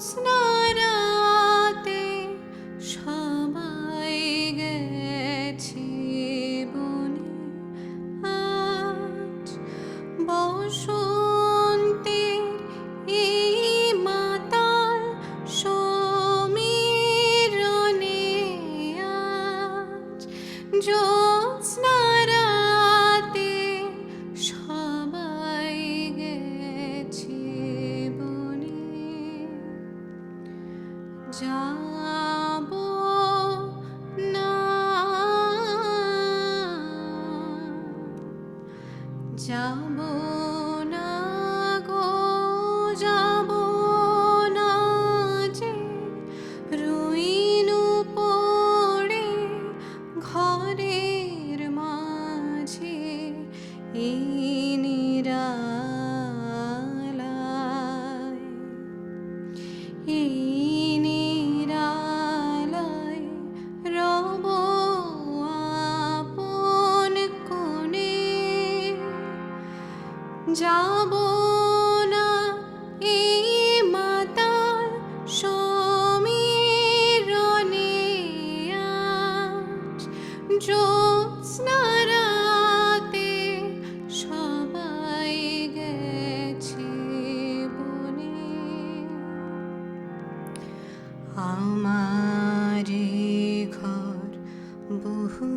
জ্যোৎস্নারাতে সবাই গেছে বনে, আজ বসন্তের এই মাতাল সমীরণে, আজ জ্যোৎস্নারাতে সবাই গেছে বনে। যাব না, যাব না গো, যাব না যে, রইনু পড়ে ঘরের মাঝে এই নিরালায়, এই নিরালায় রব আপন কোণে। যাব না এই মাতাল সমীরণে, আজ জ্যোৎস্নারাতে সবাই গেছে বনে। আমার ঘর বহু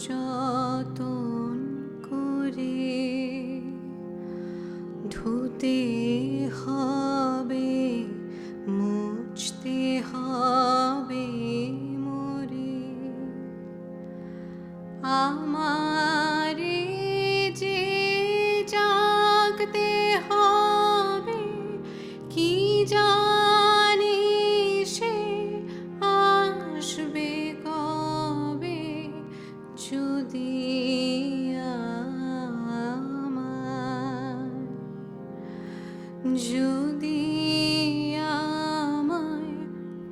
যতন করে ধুতে হবে, মুছতে হবে মোরে। আমারে যে জাগতে হবে, কি জানি সে আসবে কবে, যদি যদি আমায়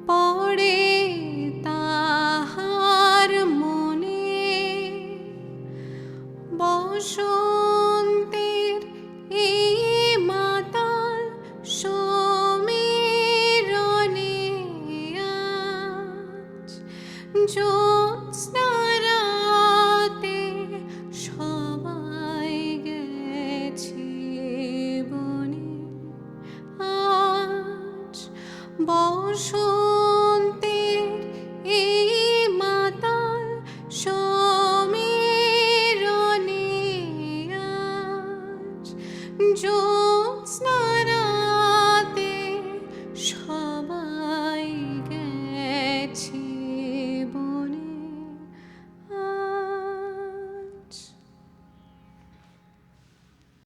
পড়ে তাহার মনে। বসন্তের এই মাতাল সমীরণে, আজ জ্যোৎস্নারাতে সবাই গেছে বনে, আজ বসন্তের এই মাতাল সমীরণে, আজ